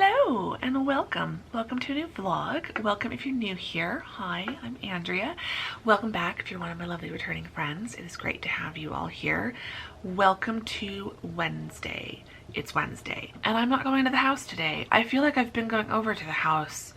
Hello and welcome. Welcome to a new vlog. Welcome if you're new here. Hi, I'm Andrea. Welcome back if you're one of my lovely returning friends. It is great to have you all here. Welcome to Wednesday. It's Wednesday and I'm not going to the house today. I feel like I've been going over to the house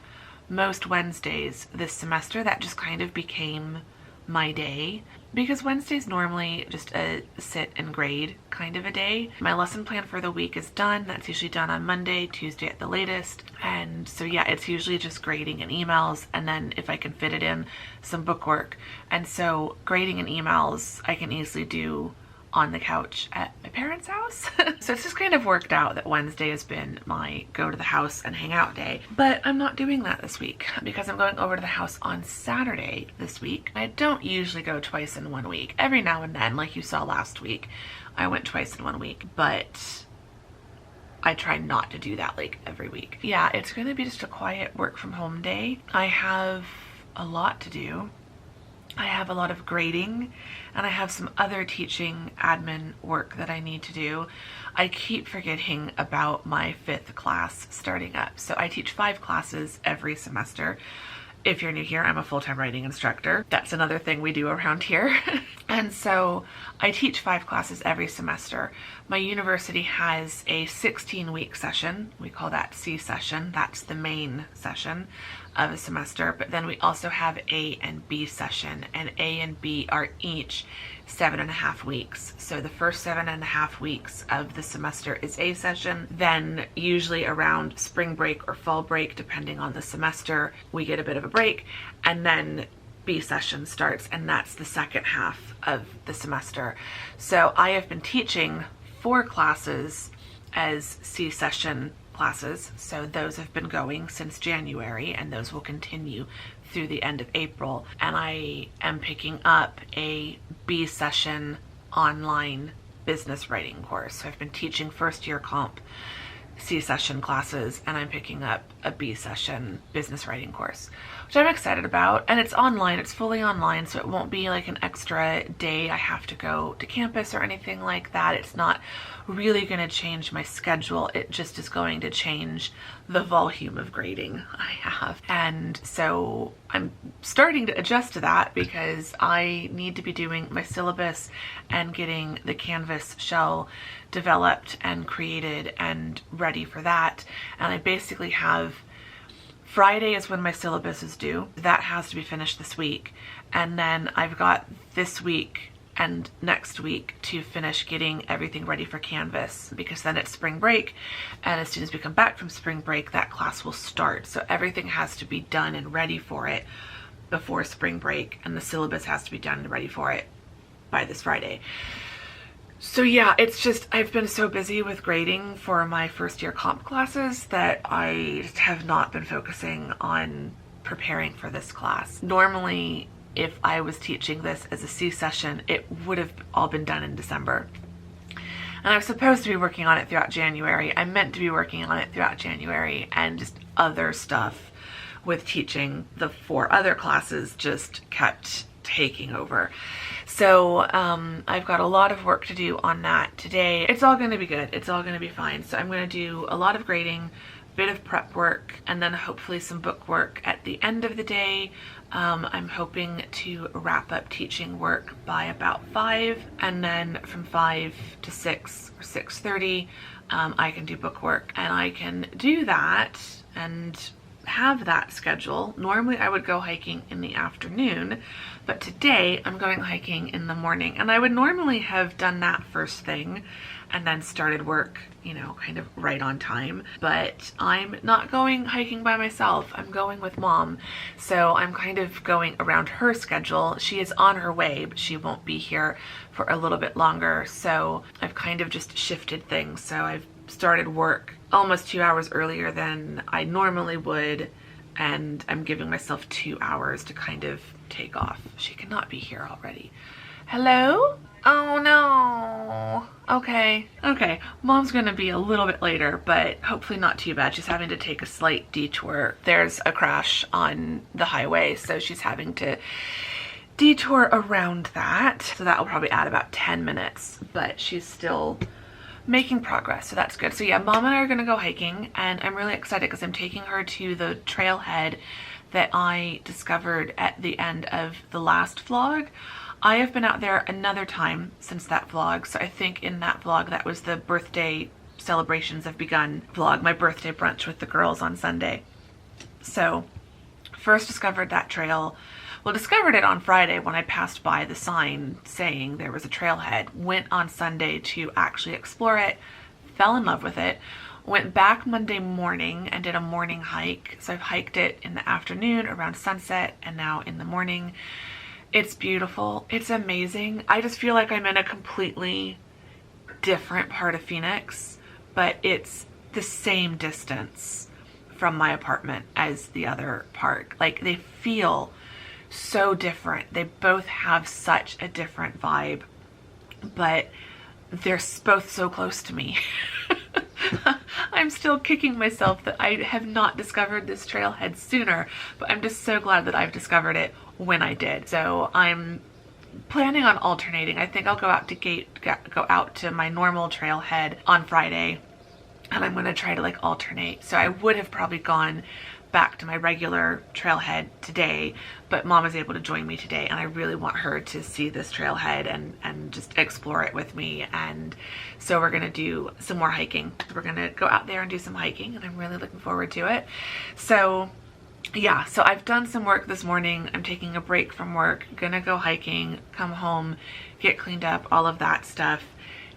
most Wednesdays this semester. That just kind of became my day because Wednesday's normally just a sit and grade kind of a day. My lesson plan for the week is done. That's usually done on Monday, Tuesday at the latest. And so yeah, it's usually just grading and emails, and then if I can fit it in, some book work. And so grading and emails I can easily do on the couch at my parents' house. So it's just kind of worked out that Wednesday has been my go to the house and hang out day. But I'm not doing that this week because I'm going over to the house on Saturday this week. I don't usually go twice in 1 week. Every now and then, like you saw last week, I went twice in 1 week, but I try not to do that like every week. Yeah, it's going to be just a quiet work from home day. I have a lot to do. I have a lot of grading and I have some other teaching admin work that I need to do. I keep forgetting about my 5th class starting up. So I teach 5 classes every semester. If you're new here, I'm a full-time writing instructor. That's another thing we do around here. And so I teach 5 classes every semester. My university has a 16-week session. We call that C session. That's the main session of a semester. But then we also have A and B session, and A and B are each 7.5 weeks. So the first 7.5 weeks of the semester is A session. Then usually around spring break or fall break, depending on the semester, we get a bit of a break, and then B session starts, and that's the second half of the semester. So I have been teaching 4 classes as C session classes. So those have been going since January, and those will continue through the end of April. And I am picking up a B session online business writing course. So I've been teaching first year comp C session classes, and I'm picking up a B session business writing course, which I'm excited about. And it's online, it's fully online, so it won't be like an extra day I have to go to campus or anything like that. It's not really going to change my schedule. It just is going to change the volume of grading I have. And so I'm starting to adjust to that because I need to be doing my syllabus and getting the Canvas shell developed and created and ready for that. And I basically have Friday is when my syllabus is due. That has to be finished this week. And then I've got this week and next week to finish getting everything ready for Canvas, because then it's spring break, and as soon as we come back from spring break, that class will start. So everything has to be done and ready for it before spring break, and the syllabus has to be done and ready for it by this Friday. So yeah, it's just, I've been so busy with grading for my first year comp classes that I just have not been focusing on preparing for this class. Normally, if I was teaching this as a C session, it would have all been done in December. And I was supposed to be working on it throughout January. I meant to be working on it throughout January, and just other stuff with teaching the 4 other classes just kept taking over. So I've got a lot of work to do on that today. It's all going to be good. It's all going to be fine. So I'm going to do a lot of grading, bit of prep work, and then hopefully some book work at the end of the day. I'm hoping to wrap up teaching work by about 5, and then from 5 to 6 or 6:30 I can do book work, and I can do that and have that schedule. Normally I would go hiking in the afternoon, but today I'm going hiking in the morning, and I would normally have done that first thing and then started work, you know, kind of right on time. But I'm not going hiking by myself. I'm going with Mom. So I'm kind of going around her schedule. She is on her way, but she won't be here for a little bit longer. So I've kind of just shifted things. So I've started work almost 2 hours earlier than I normally would, and I'm giving myself 2 hours to kind of take off. She cannot be here already. Hello? Oh no. Okay. Mom's gonna be a little bit later, but hopefully not too bad. She's having to take a slight detour. There's a crash on the highway, so she's having to detour around that. So that will probably add about 10 minutes, but she's still making progress, so that's good. So yeah, Mom and I are gonna go hiking, and I'm really excited because I'm taking her to the trailhead that I discovered at the end of the last vlog. I have been out there another time since that vlog, so I think in that vlog that was the birthday celebrations have begun vlog, my birthday brunch with the girls on Sunday. So first discovered that trail. Well, discovered it on Friday when I passed by the sign saying there was a trailhead. Went on Sunday to actually explore it, fell in love with it. Went back Monday morning and did a morning hike. So I've hiked it in the afternoon around sunset and now in the morning. It's beautiful. It's amazing. I just feel like I'm in a completely different part of Phoenix, but it's the same distance from my apartment as the other part. Like, they feel so different. They both have such a different vibe, but they're both so close to me. I'm still kicking myself that I have not discovered this trailhead sooner, but I'm just so glad that I've discovered it when I did. So I'm planning on alternating. I think I'll go out to my normal trailhead on Friday, and I'm going to try to like alternate. So I would have probably gone back to my regular trailhead today, but Mom is able to join me today, and I really want her to see this trailhead and just explore it with me. And so we're gonna do some more hiking. We're gonna go out there and do some hiking, and I'm really looking forward to it. So yeah, so I've done some work this morning. I'm taking a break from work, gonna go hiking, come home, get cleaned up, all of that stuff,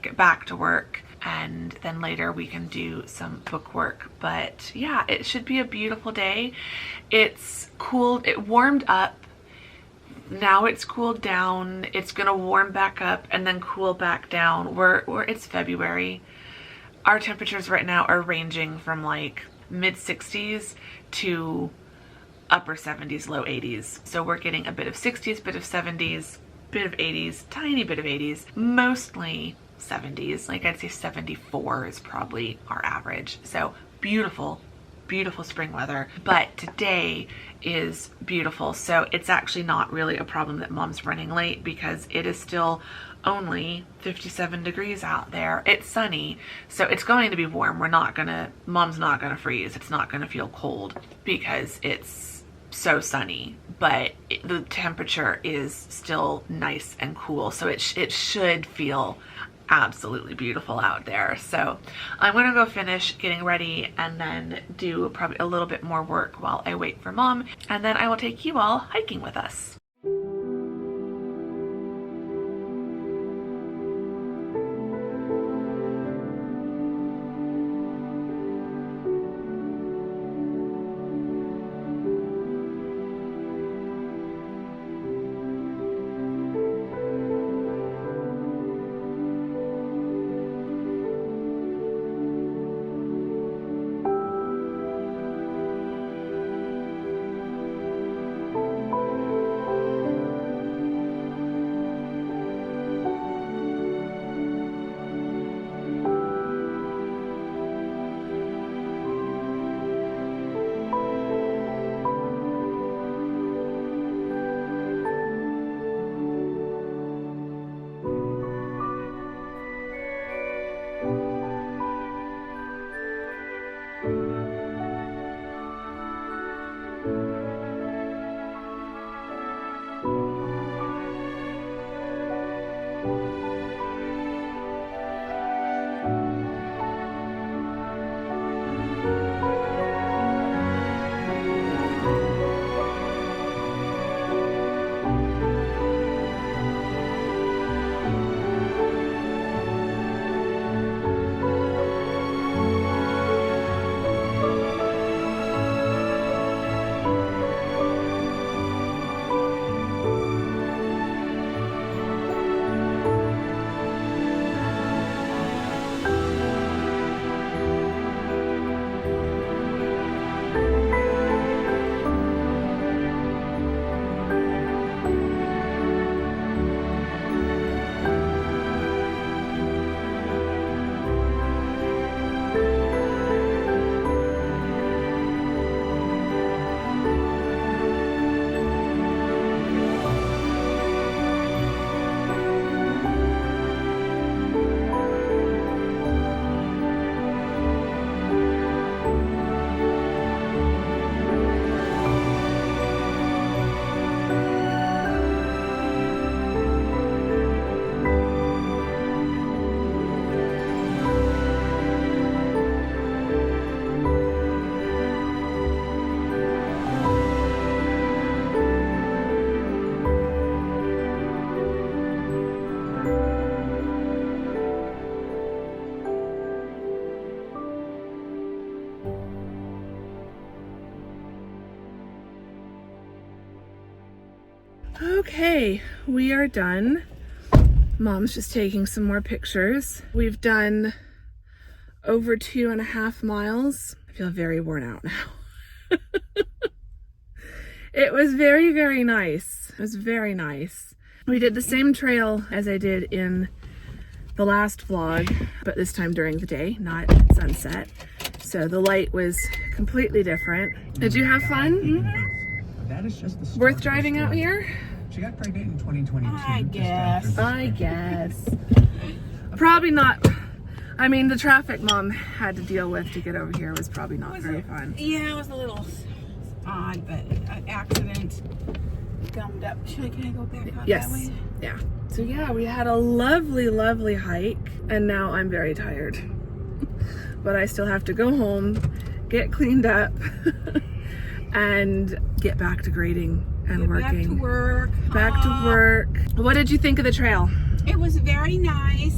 get back to work, and then later we can do some book work. But yeah, it should be a beautiful day. It's cool. It warmed up. Now it's cooled down. It's gonna warm back up and then cool back down. It's February. Our temperatures right now are ranging from like mid 60s to upper 70s, low 80s. So we're getting a bit of 60s, bit of 70s, bit of 80s, tiny bit of 80s, mostly 70s. Like, I'd say 74 is probably our average. So beautiful, beautiful spring weather. But today is beautiful. So it's actually not really a problem that Mom's running late, because it is still only 57 degrees out there. It's sunny, so it's going to be warm. Mom's not gonna freeze. It's not gonna feel cold because it's so sunny, but the temperature is still nice and cool. So it should feel absolutely beautiful out there. So I'm gonna go finish getting ready and then do probably a little bit more work while I wait for Mom, and then I will take you all hiking with us. Okay, we are done. Mom's just taking some more pictures. We've done over 2.5 miles. I feel very worn out now. It was very, very nice. It was very nice. We did the same trail as I did in the last vlog, but this time during the day, not at sunset. So the light was completely different. Did you have fun? Mm-hmm. That is just the Worth driving out here? She got pregnant in 2022. I guess. Probably not. I mean, the traffic Mom had to deal with to get over here was probably not very fun. Yeah, it was a little odd, but an accident gummed up. Can I go back out that way? Yeah. So yeah, we had a lovely, lovely hike, and now I'm very tired. But I still have to go home, get cleaned up, and get back to grading and working. Back to work. Back to work. What did you think of the trail? It was very nice.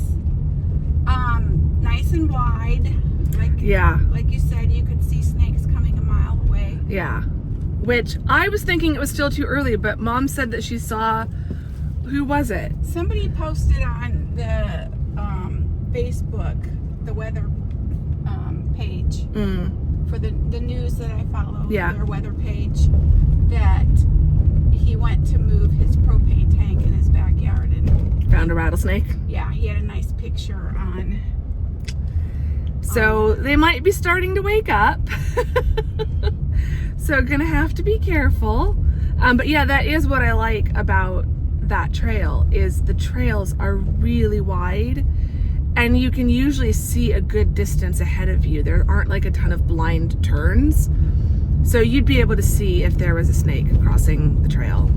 Nice and wide. Like you said, you could see snakes coming a mile away. Yeah. Which I was thinking it was still too early, but Mom said that she saw, who was it? Somebody posted on the Facebook, the weather page for the news that I follow, their weather page, that he went to move his propane tank in his backyard and found a rattlesnake. Yeah, he had a nice picture on. So they might be starting to wake up. So gonna have to be careful. But yeah, that is what I like about that trail, is the trails are really wide and you can usually see a good distance ahead of you. There aren't like a ton of blind turns. So you'd be able to see if there was a snake crossing the trail.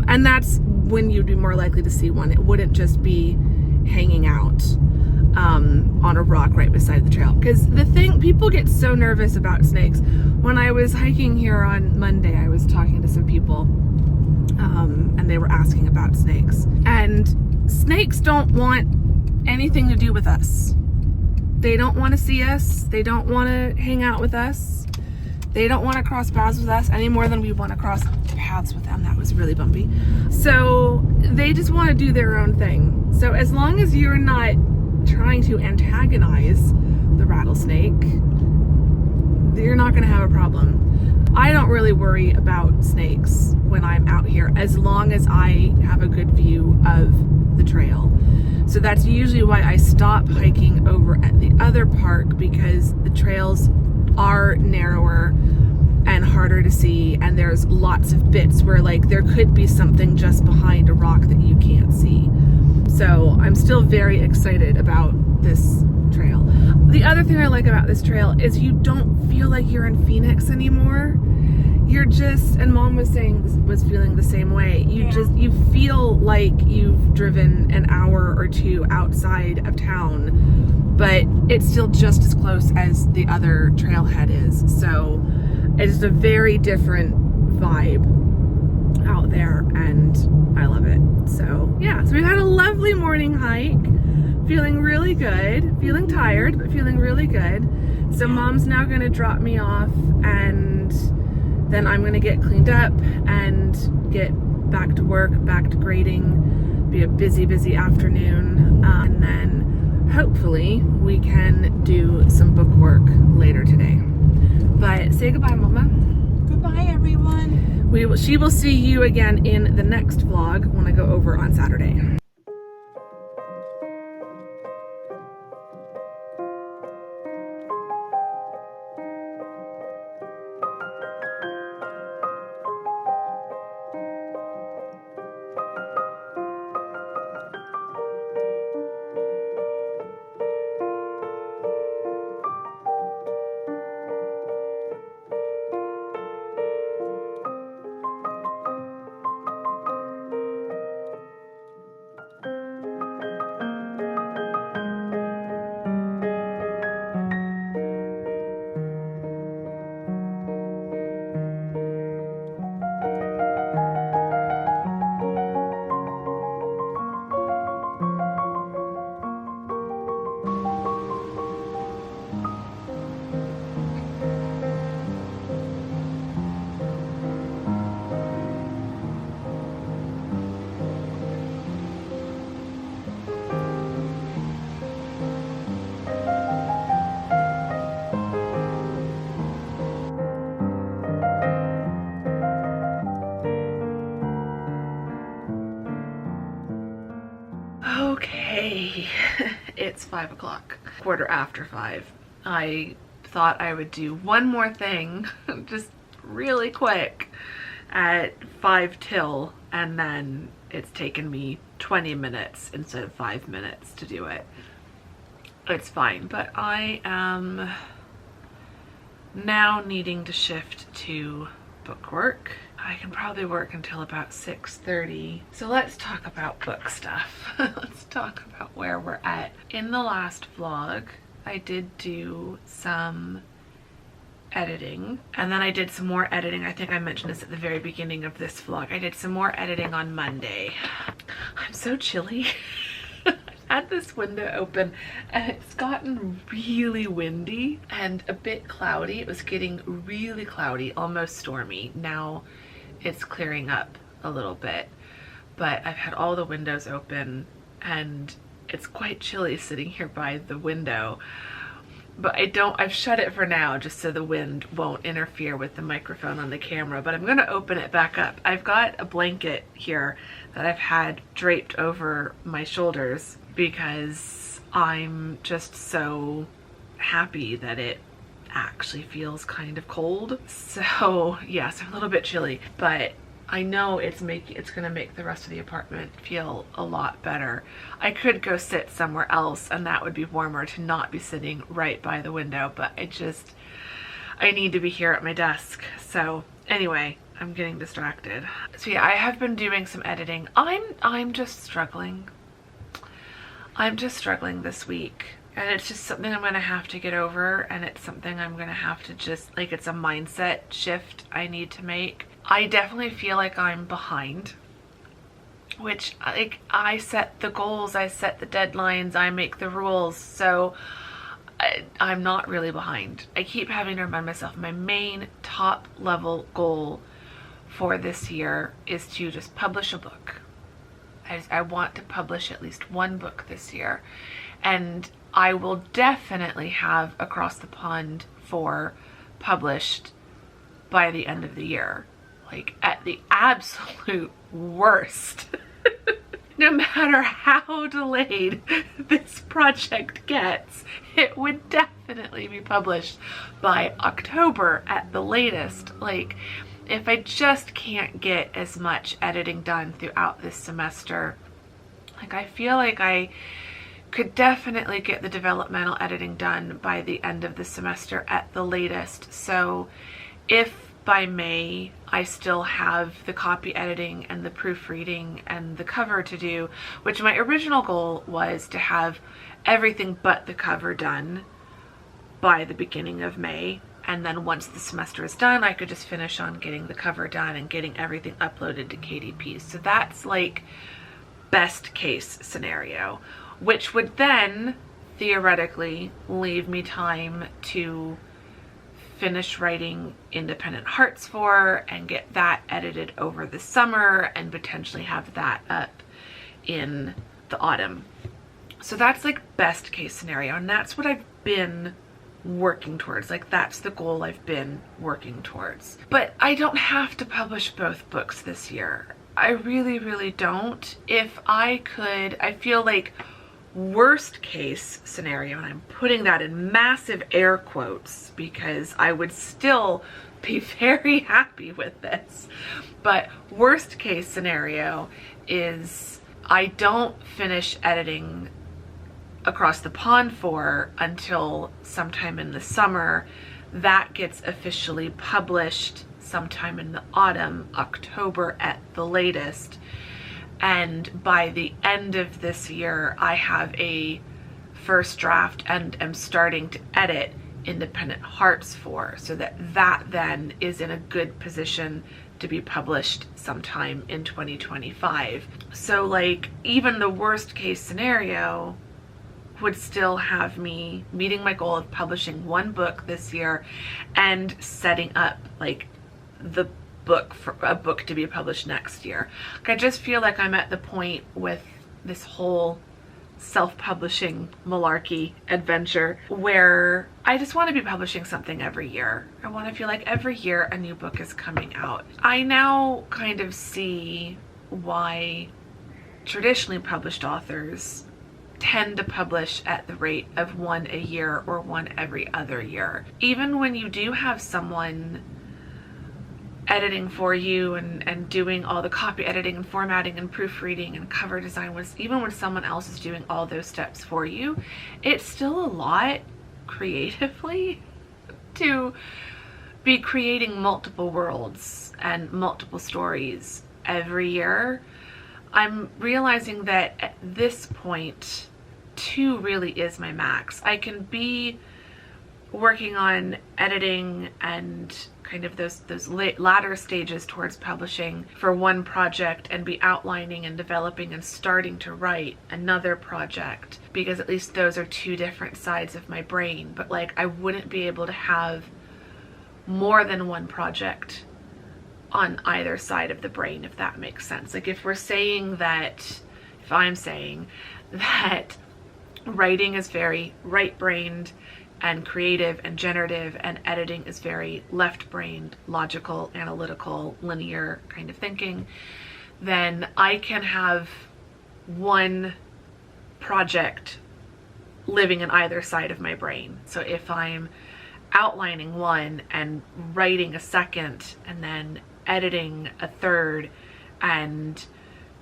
And that's when you'd be more likely to see one. It wouldn't just be hanging out on a rock right beside the trail. Because the thing, people get so nervous about snakes. When I was hiking here on Monday, I was talking to some people and they were asking about snakes. And snakes don't want anything to do with us. They don't want to see us. They don't want to hang out with us. They don't want to cross paths with us any more than we want to cross paths with them. That was really bumpy. So they just want to do their own thing. So as long as you're not trying to antagonize the rattlesnake, you're not going to have a problem. I don't really worry about snakes when I'm out here, as long as I have a good view of the trail. So that's usually why I stop hiking over at the other park, because the trails are narrower and harder to see, and there's lots of bits where like there could be something just behind a rock that you can't see. So I'm still very excited about this trail. The other thing I like about this trail is you don't feel like you're in Phoenix anymore. You're just, and Mom was feeling the same way. You feel like you've driven an hour or two outside of town, but it's still just as close as the other trailhead is. So it's a very different vibe out there, and I love it. So yeah, so we've had a lovely morning hike, feeling really good, feeling tired, but feeling really good. So Mom's now gonna drop me off, and then I'm gonna get cleaned up and get back to work, back to grading. Be a busy, busy afternoon, and then hopefully we can do some book work later today. But say goodbye, Mama. Goodbye, everyone. She will see you again in the next vlog when I go over on Saturday. It's 5 o'clock, quarter after 5. I thought I would do one more thing, just really quick, at 5 till, and then it's taken me 20 minutes instead of 5 minutes to do it. It's fine, but I am now needing to shift to book work. I can probably work until about 6:30. So let's talk about book stuff. Let's talk about where we're at. In the last vlog, I did do some editing, and then I did some more editing. I think I mentioned this at the very beginning of this vlog. I did some more editing on Monday. I'm so chilly. Had this window open and it's gotten really windy and a bit cloudy. It was getting really cloudy, almost stormy. Now it's clearing up a little bit, but I've had all the windows open and it's quite chilly sitting here by the window. But I've shut it for now just so the wind won't interfere with the microphone on the camera, but I'm gonna open it back up. I've got a blanket here that I've had draped over my shoulders because I'm just so happy that it actually feels kind of cold. So yes, I'm a little bit chilly, but I know it's gonna make the rest of the apartment feel a lot better. I could go sit somewhere else and that would be warmer to not be sitting right by the window, but I need to be here at my desk. So anyway, I'm getting distracted. So yeah, I have been doing some editing. I'm just struggling. I'm just struggling this week, and it's just something I'm gonna have to get over, and it's something I'm gonna have to just, like, it's a mindset shift I need to make. I definitely feel like I'm behind, which, like, I set the goals, I set the deadlines, I make the rules, so I'm not really behind. I keep having to remind myself my main top level goal for this year is to just publish a book. I want to publish at least one book this year, and I will definitely have Across the Pond 4 published by the end of the year. Like, at the absolute worst, no matter how delayed this project gets, it would definitely be published by October at the latest. Like, if I just can't get as much editing done throughout this semester, like, I feel like I could definitely get the developmental editing done by the end of the semester at the latest. So if by May I still have the copy editing and the proofreading and the cover to do, which my original goal was to have everything but the cover done by the beginning of May, and then once the semester is done, I could just finish on getting the cover done and getting everything uploaded to KDP. So that's like best case scenario, which would then theoretically leave me time to finish writing Independent Hearts 4 and get that edited over the summer and potentially have that up in the autumn. So that's like best case scenario, and that's what I've been working towards. Like, that's the goal I've been working towards. But I don't have to publish both books this year. I really, really don't. If I could, I feel like worst case scenario, and I'm putting that in massive air quotes because I would still be very happy with this, but worst case scenario is I don't finish editing Across the Pond 4 until sometime in the summer. That gets officially published sometime in the autumn, October at the latest. And by the end of this year, I have a first draft and am starting to edit Independent Hearts 4, so that then is in a good position to be published sometime in 2025. So, like, even the worst case scenario would still have me meeting my goal of publishing one book this year and setting up, like, the book for a book to be published next year. Like, I just feel like I'm at the point with this whole self-publishing malarkey adventure where I just want to be publishing something every year. I want to feel like every year a new book is coming out. I now kind of see why traditionally published authors tend to publish at the rate of one a year or one every other year. Even when you do have someone editing for you and doing all the copy editing and formatting and proofreading and cover design, even when someone else is doing all those steps for you, it's still a lot creatively to be creating multiple worlds and multiple stories every year. I'm realizing that at this point, 2 really is my max. I can be working on editing and kind of those latter stages towards publishing for one project and be outlining and developing and starting to write another project, because at least those are 2 different sides of my brain. But like, I wouldn't be able to have more than one project on either side of the brain, if that makes sense. Like, if I'm saying that writing is very right-brained and creative and generative, and editing is very left-brained, logical, analytical, linear kind of thinking, then I can have one project living in either side of my brain. So if I'm outlining one and writing a second and then editing a third and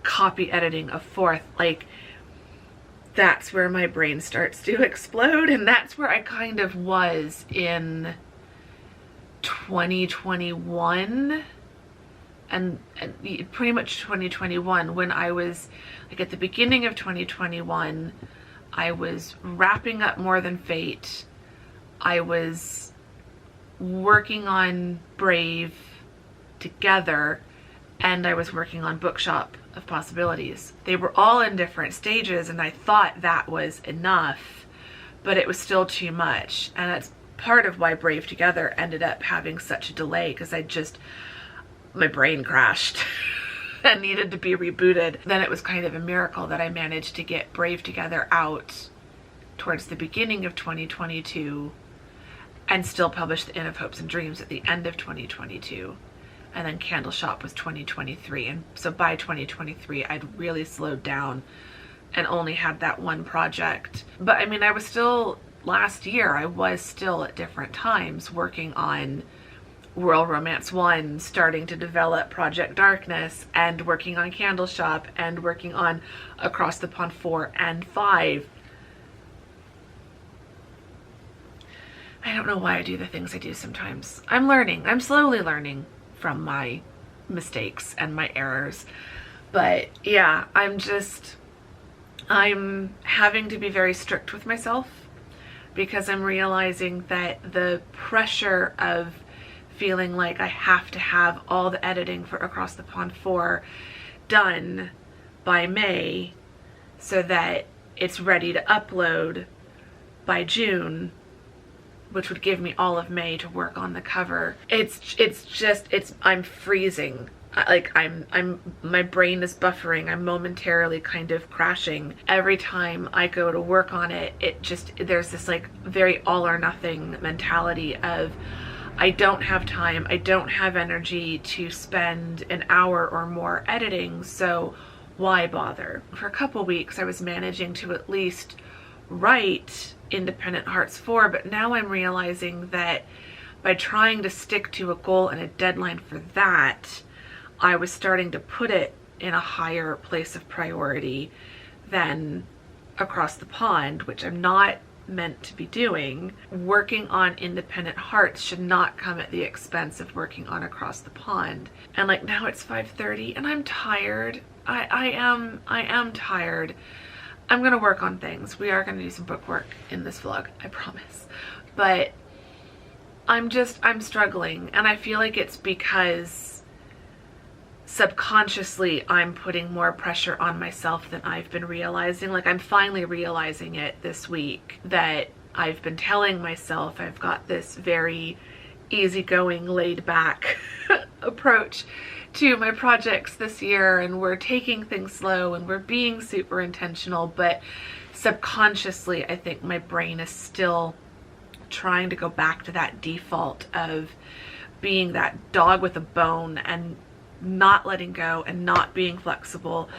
copy editing a fourth, like, that's where my brain starts to explode. And that's where I kind of was in 2021 and pretty much 2021, when I was like, at the beginning of 2021, I was wrapping up More Than Fate. I was working on Brave together, and I was working on Bookshop of Possibilities. They were all in different stages, and I thought that was enough, but it was still too much. And that's part of why Brave Together ended up having such a delay, because my brain crashed and needed to be rebooted. Then it was kind of a miracle that I managed to get Brave Together out towards the beginning of 2022 and still publish The Inn of Hopes and Dreams at the end of 2022. And then Candle Shop was 2023. And so by 2023, I'd really slowed down and only had that one project. But I mean, last year, I was still at different times working on Royal Romance 1, starting to develop Project Darkness, and working on Candle Shop, and working on Across the Pond 4 and 5. I don't know why I do the things I do sometimes. I'm learning. I'm slowly learning from my mistakes and my errors. But yeah, I'm having to be very strict with myself, because I'm realizing that the pressure of feeling like I have to have all the editing for Across the Pond 4 done by May so that it's ready to upload by June, which would give me all of May to work on the cover. I'm freezing. My brain is buffering. I'm momentarily kind of crashing. Every time I go to work on it, there's this like very all or nothing mentality of, I don't have time, I don't have energy to spend an hour or more editing, so why bother? For a couple weeks, I was managing to at least write Independent Hearts 4, but now I'm realizing that by trying to stick to a goal and a deadline for that, I was starting to put it in a higher place of priority than Across the Pond, which I'm not meant to be doing. Working on Independent Hearts should not come at the expense of working on Across the Pond. And like, now it's 5:30 and I'm tired. I am tired. I'm gonna work on things. We are gonna do some book work in this vlog, I promise. But I'm struggling, and I feel like it's because subconsciously I'm putting more pressure on myself than I've been realizing. Like, I'm finally realizing it this week, that I've been telling myself I've got this very easygoing, laid back approach to my projects this year, and we're taking things slow and we're being super intentional, but subconsciously I think my brain is still trying to go back to that default of being that dog with a bone and not letting go and not being flexible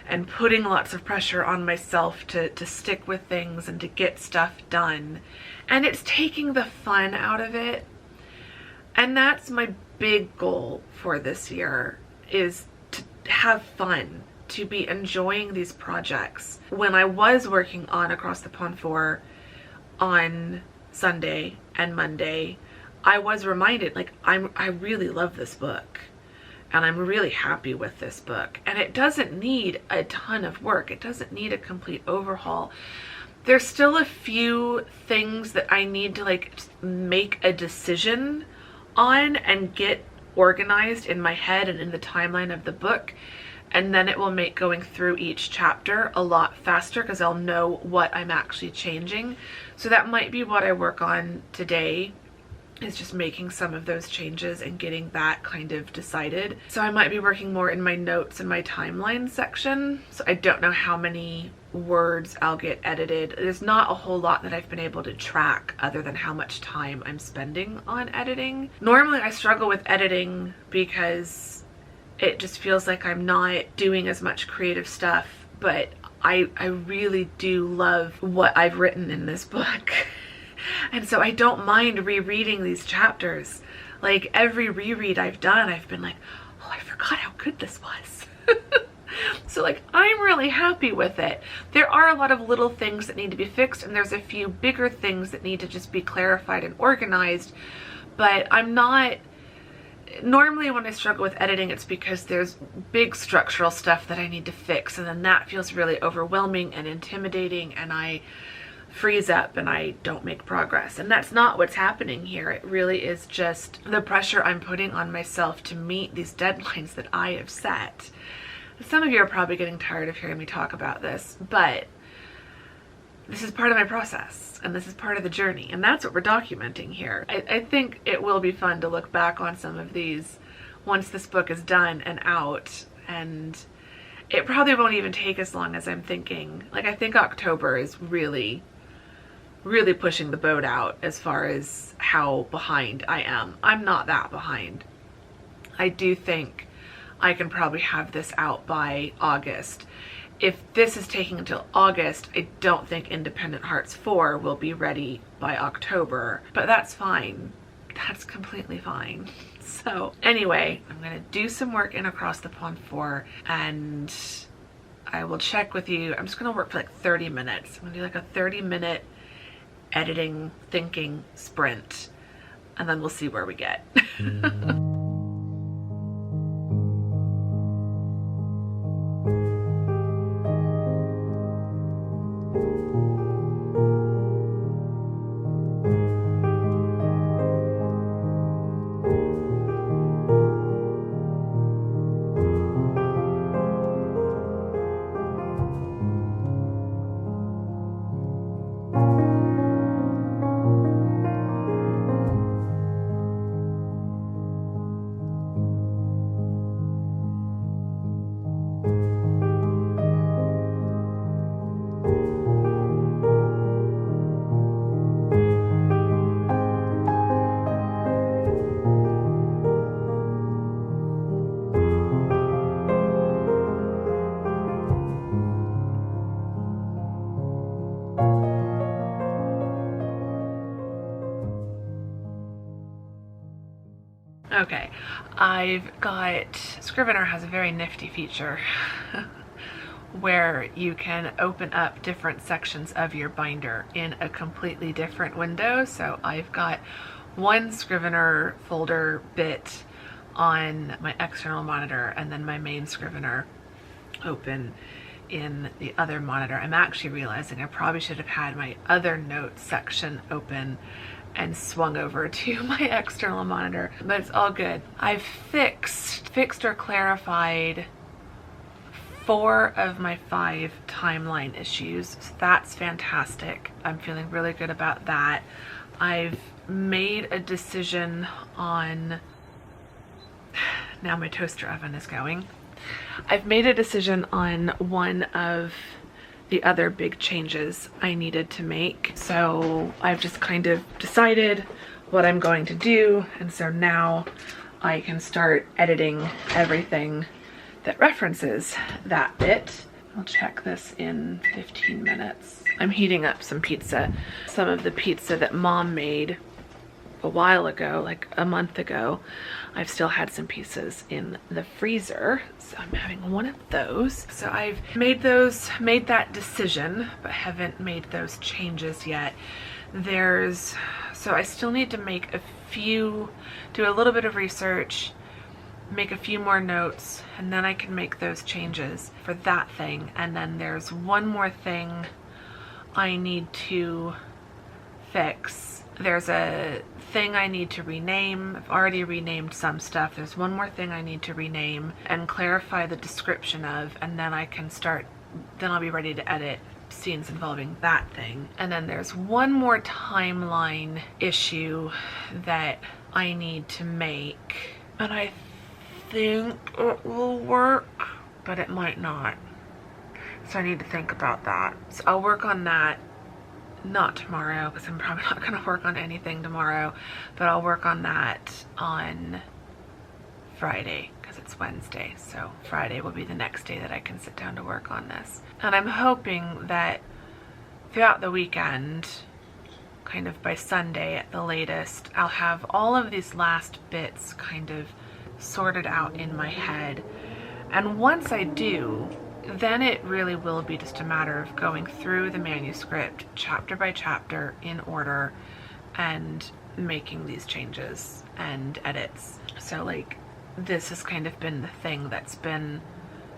and putting lots of pressure on myself to stick with things and to get stuff done. And it's taking the fun out of it. And that's my big goal for this year, is to have fun, to be enjoying these projects. When I was working on Across the Pond 4 on Sunday and Monday, I was reminded, like, I really love this book and I'm really happy with this book, and it doesn't need a ton of work. It doesn't need a complete overhaul. There's still a few things that I need to like make a decision on and get organized in my head and in the timeline of the book, and then it will make going through each chapter a lot faster because I'll know what I'm actually changing. So that might be what I work on today, is just making some of those changes and getting that kind of decided. So I might be working more in my notes and my timeline section. So I don't know how many words I'll get edited. There's not a whole lot that I've been able to track other than how much time I'm spending on editing. Normally I struggle with editing because it just feels like I'm not doing as much creative stuff, but I really do love what I've written in this book. And so I don't mind rereading these chapters. Like every reread I've done, I've been like, oh, I forgot how good this was. So like, I'm really happy with it. There are a lot of little things that need to be fixed, and there's a few bigger things that need to just be clarified and organized, but I'm not... Normally when I struggle with editing, it's because there's big structural stuff that I need to fix, and then that feels really overwhelming and intimidating, and I freeze up and I don't make progress. And that's not what's happening here. It really is just the pressure I'm putting on myself to meet these deadlines that I have set. Some of you are probably getting tired of hearing me talk about this, but this is part of my process and this is part of the journey, and that's what we're documenting here. I think it will be fun to look back on some of these once this book is done and out, and it probably won't even take as long as I'm thinking. Like, I think October is really pushing the boat out as far as how behind I am. I'm not that behind. I do think I can probably have this out by August. If this is taking until August, I don't think Independent Hearts 4 will be ready by October, but that's fine. That's completely fine. So anyway, I'm gonna do some work in Across the Pond 4, and I will check with you. I'm just gonna work for like 30 minutes. I'm gonna do like a 30-minute editing, thinking sprint, and then we'll see where we get. Okay, I've got, Scrivener has a very nifty feature where you can open up different sections of your binder in a completely different window. So I've got one Scrivener folder bit on my external monitor and then my main Scrivener open in the other monitor. I'm actually realizing I probably should have had my other notes section open and swung over to my external monitor, but it's all good. I've fixed or clarified 4 of my 5 timeline issues, so that's fantastic. I'm feeling really good about that. I've made a decision on, now my toaster oven is going. I've made a decision on one of the other big changes I needed to make. So I've just kind of decided what I'm going to do, and so now I can start editing everything that references that bit. I'll check this in 15 minutes. I'm heating up some pizza. Some of the pizza that Mom made a while ago, like a month ago, I've still had some pieces in the freezer, so I'm having one of those. So I've made that decision, but haven't made those changes yet. So I still need to make do a little bit of research, make a few more notes, and then I can make those changes for that thing. And then there's one more thing I need to fix. There's a thing I need to rename. I've already renamed some stuff. There's one more thing I need to rename and clarify the description of, and then then I'll be ready to edit scenes involving that thing. And then there's one more timeline issue that I need to make, and I think it will work, but it might not. So I need to think about that. So I'll work on that, not tomorrow, because I'm probably not going to work on anything tomorrow, but I'll work on that on Friday, because it's Wednesday. So Friday will be the next day that I can sit down to work on this. And I'm hoping that throughout the weekend, kind of by Sunday at the latest, I'll have all of these last bits kind of sorted out in my head. And once I do, then it really will be just a matter of going through the manuscript chapter by chapter in order and making these changes and edits. So like, this has kind of been the thing that's been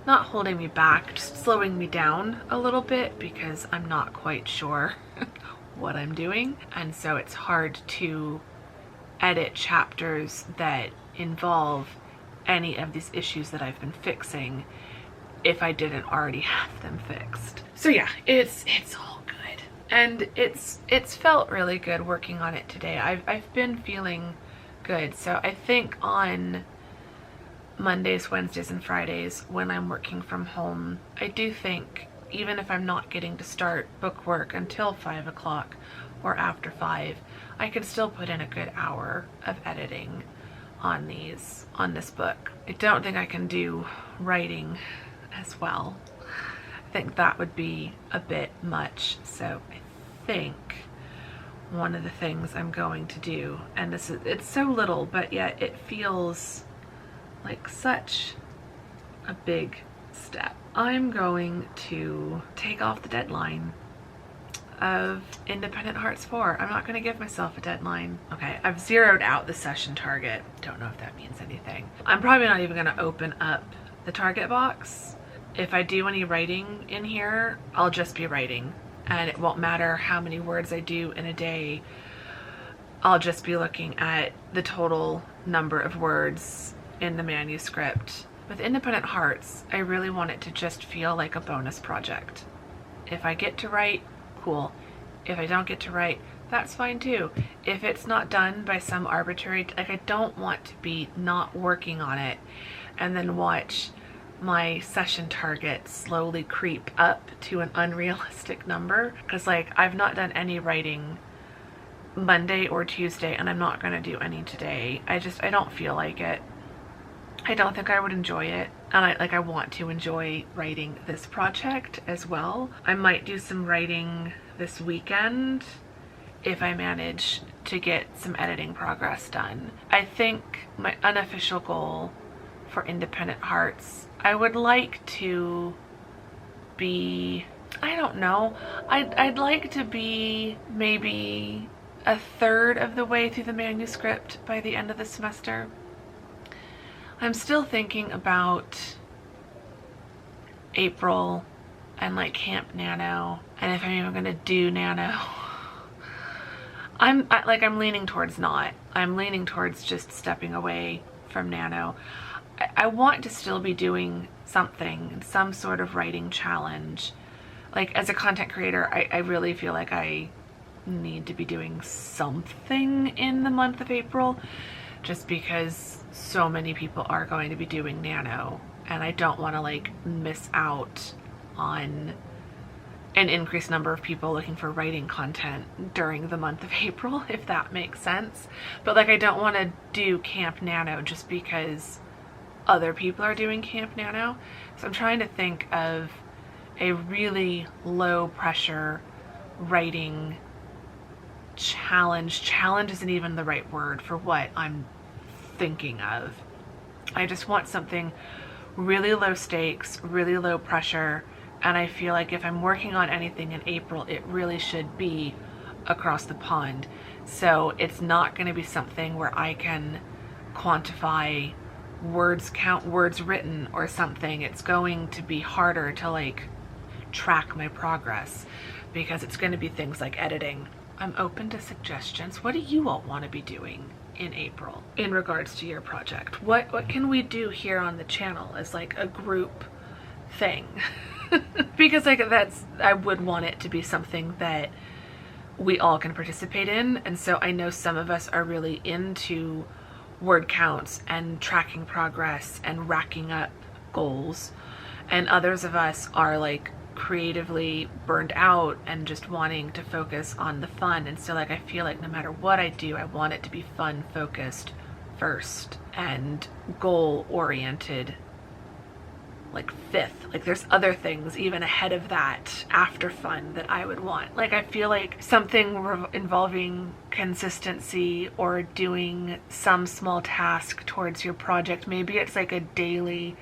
not holding me back, just slowing me down a little bit, because I'm not quite sure what I'm doing. And so it's hard to edit chapters that involve any of these issues that I've been fixing if I didn't already have them fixed. So yeah, it's all good. And it's felt really good working on it today. I've been feeling good. So I think on Mondays, Wednesdays, and Fridays when I'm working from home, I do think even if I'm not getting to start book work until 5 o'clock or after 5, I can still put in a good hour of editing on this book. I don't think I can do writing as well. I think that would be a bit much. So I think one of the things I'm going to do, and it's so little, but yet it feels like such a big step. I'm going to take off the deadline of Independent Hearts 4. I'm not going to give myself a deadline. Okay, I've zeroed out the session target. Don't know if that means anything. I'm probably not even going to open up the target box. If I do any writing in here, I'll just be writing, and it won't matter how many words I do in a day. I'll just be looking at the total number of words in the manuscript. With Independent Hearts, I really want it to just feel like a bonus project. If I get to write, cool. If I don't get to write, that's fine too. If it's not done by some arbitrary, like, I don't want to be not working on it and then watch my session target slowly creep up to an unrealistic number. Because like, I've not done any writing Monday or Tuesday, and I'm not going to do any today. I don't feel like it. I don't think I would enjoy it, and I want to enjoy writing this project as well. I might do some writing this weekend if I manage to get some editing progress done. I think my unofficial goal for Independent Hearts, I would like to be, I don't know, I'd like to be maybe a third of the way through the manuscript by the end of the semester. I'm still thinking about April and like Camp Nano, and if I'm even gonna do Nano. I'm leaning towards not. I'm leaning towards just stepping away from Nano. I want to still be doing something, some sort of writing challenge. Like, as a content creator, I really feel like I need to be doing something in the month of April, just because so many people are going to be doing Nano, and I don't want to like miss out on an increased number of people looking for writing content during the month of April, if that makes sense. But like, I don't want to do Camp Nano just because other people are doing Camp Nano. So I'm trying to think of a really low pressure writing challenge. Challenge isn't even the right word for what I'm thinking of. I just want something really low stakes, really low pressure. And I feel like if I'm working on anything in April, it really should be across the pond. So it's not going to be something where I can quantify words, count words written or something. It's going to be harder to like track my progress because it's going to be things like editing. I'm open to suggestions. What do you all want to be doing in April in regards to your project? What can we do here on the channel as like a group thing? Because like I would want it to be something that we all can participate in. And so I know some of us are really into word counts and tracking progress and racking up goals, and others of us are like creatively burned out and just wanting to focus on the fun. And so like I feel like no matter what I do, I want it to be fun focused first and goal oriented like fifth. Like there's other things even ahead of that after fun that I would want. Like I feel like something involving consistency or doing some small task towards your project. Maybe it's like a daily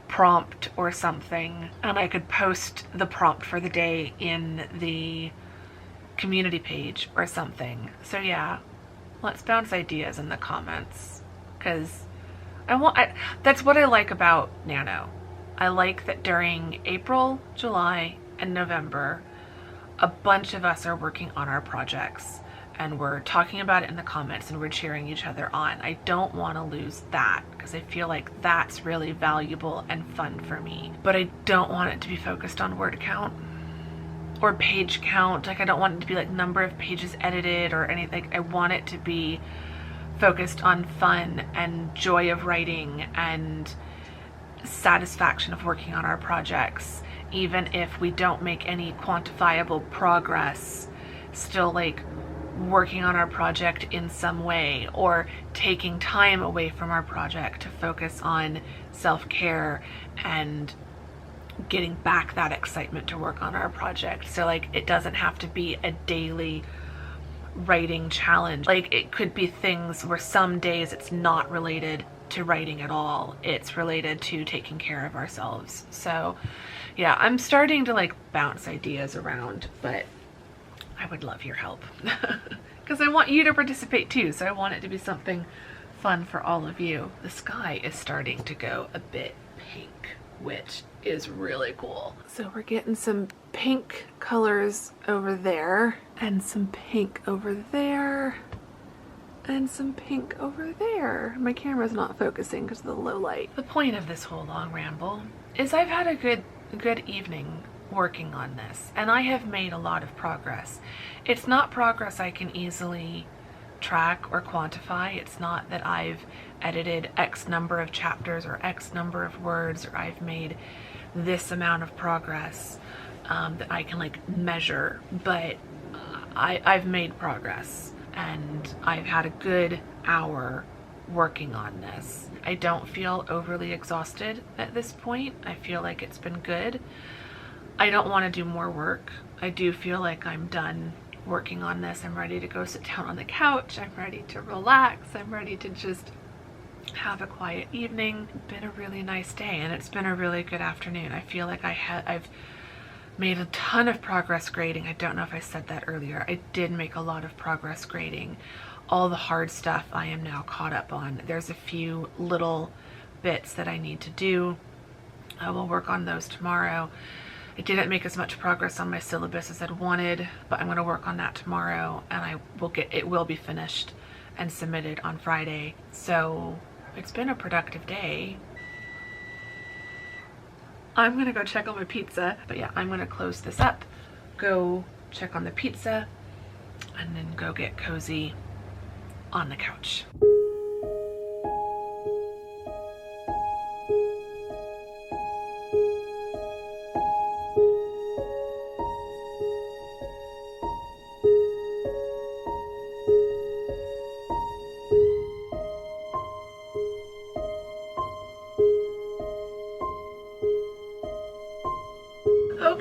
prompt or something, and I could post the prompt for the day in the community page or something. So yeah, let's bounce ideas in the comments, because that's what I like about Nano. I like that during April, July, and November, a bunch of us are working on our projects and we're talking about it in the comments and we're cheering each other on. I don't want to lose that because I feel like that's really valuable and fun for me. But I don't want it to be focused on word count or page count. Like I don't want it to be like number of pages edited or anything. I want it to be focused on fun and joy of writing and satisfaction of working on our projects. Even if we don't make any quantifiable progress, still like working on our project in some way or taking time away from our project to focus on self-care and getting back that excitement to work on our project. So like it doesn't have to be a daily writing challenge. Like it could be things where some days it's not related to writing at all. It's related to taking care of ourselves. So yeah, I'm starting to like bounce ideas around, but I would love your help because I want you to participate too. So I want it to be something fun for all of you. The sky is starting to go a bit pink, which is really cool. So we're getting some pink colors over there and some pink over there and some pink over there. My camera's not focusing because of the low light. The point of this whole long ramble is I've had a good evening working on this, and I have made a lot of progress. It's not progress I can easily track or quantify. It's not that I've edited X number of chapters or X number of words or I've made this amount of progress that I can like measure, but I've made progress and I've had a good hour working on this. I don't feel overly exhausted at this point. I feel like it's been good. I don't want to do more work. I do feel like I'm done working on this. I'm ready to go sit down on the couch. I'm ready to relax. I'm ready to just have a quiet evening. It's been a really nice day and it's been a really good afternoon. I feel like I've made a ton of progress grading. I don't know if I said that earlier. I did make a lot of progress grading. All the hard stuff I am now caught up on. There's a few little bits that I need to do. I will work on those tomorrow. I didn't make as much progress on my syllabus as I'd wanted, but I'm going to work on that tomorrow and it will be finished and submitted on Friday. So it's been a productive day. I'm going to go check on my pizza, but yeah, I'm going to close this up, go check on the pizza, and then go get cozy on the couch.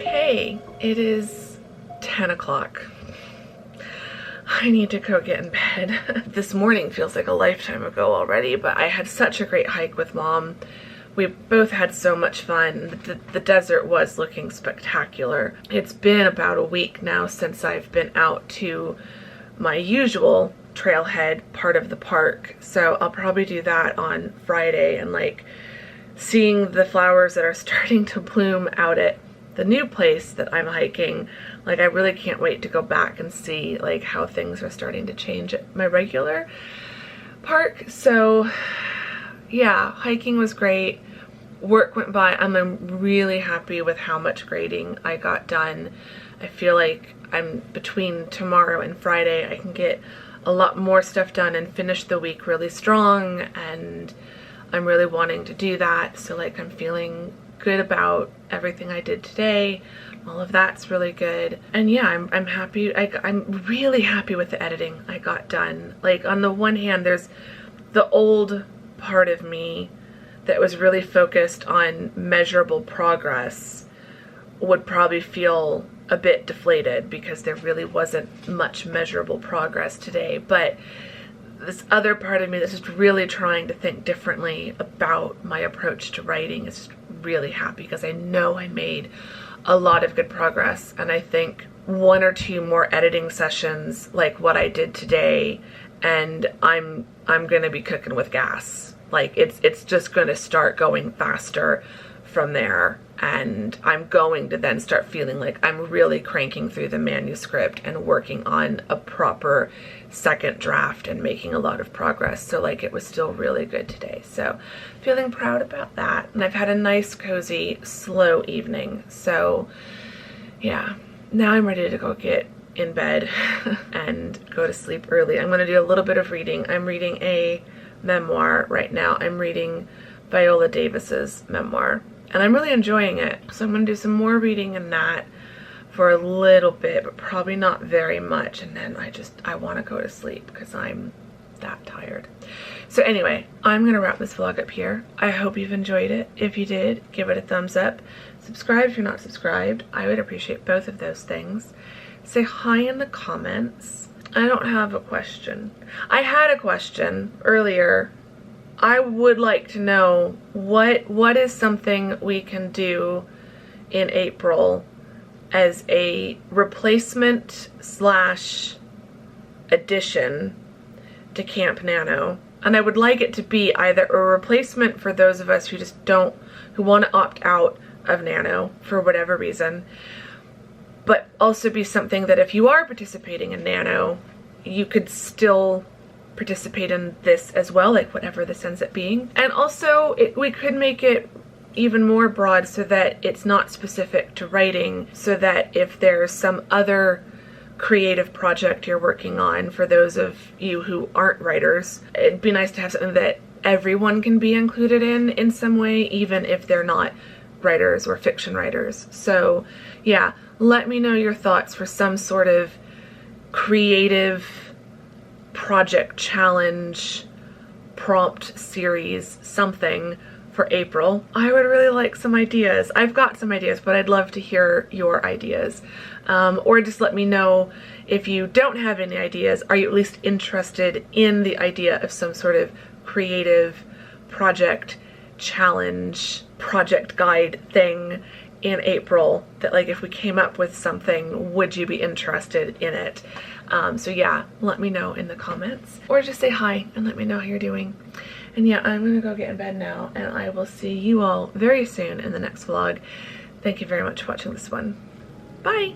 Okay, it is 10 o'clock. I need to go get in bed. This morning feels like a lifetime ago already, but I had such a great hike with Mom. We both had so much fun. The desert was looking spectacular. It's been about a week now since I've been out to my usual trailhead part of the park, so I'll probably do that on Friday, and like seeing the flowers that are starting to bloom out at the new place that I'm hiking, like I really can't wait to go back and see like how things are starting to change at my regular park. So yeah, hiking was great. Work went by. I'm really happy with how much grading I got done. I feel like I'm between tomorrow and Friday, I can get a lot more stuff done and finish the week really strong, and I'm really wanting to do that. So like I'm feeling good about everything I did today. All of that's really good. And yeah, I'm happy. I'm really happy with the editing I got done. Like on the one hand, there's the old part of me that was really focused on measurable progress would probably feel a bit deflated because there really wasn't much measurable progress today. But this other part of me that's just really trying to think differently about my approach to writing is just really happy because I know I made a lot of good progress, and I think one or two more editing sessions like what I did today and I'm gonna be cooking with gas. Like it's just gonna start going faster from there, and I'm going to then start feeling like I'm really cranking through the manuscript and working on a proper second draft and making a lot of progress. So like it was still really good today. So feeling proud about that. And I've had a nice, cozy, slow evening. So yeah, now I'm ready to go get in bed and go to sleep early. I'm gonna do a little bit of reading. I'm reading a memoir right now. I'm reading Viola Davis's memoir, and I'm really enjoying it. So I'm gonna do some more reading in that for a little bit, but probably not very much, and then I want to go to sleep because I'm that tired. So anyway, I'm gonna wrap this vlog up here. I hope you've enjoyed it. If you did, give it a thumbs up. Subscribe if you're not subscribed. I would appreciate both of those things. Say hi in the comments. I don't have a question. I had a question earlier. I would like to know what is something we can do in April as a replacement / addition to Camp Nano. And I would like it to be either a replacement for those of us who who want to opt out of Nano for whatever reason, but also be something that if you are participating in Nano, you could still participate in this as well, like whatever this ends up being. And also we could make it even more broad so that it's not specific to writing, so that if there's some other creative project you're working on, for those of you who aren't writers, it'd be nice to have something that everyone can be included in some way, even if they're not writers or fiction writers. So yeah, let me know your thoughts for some sort of creative project challenge, prompt series, something for April. I would really like some ideas. I've got some ideas, but I'd love to hear your ideas. Or just let me know if you don't have any ideas. Are you at least interested in the idea of some sort of creative project challenge, project guide thing in April, that like if we came up with something, would you be interested in it? So yeah, let me know in the comments, or just say hi and let me know how you're doing. And yeah, I'm gonna go get in bed now, and I will see you all very soon in the next vlog. Thank you very much for watching this one. Bye!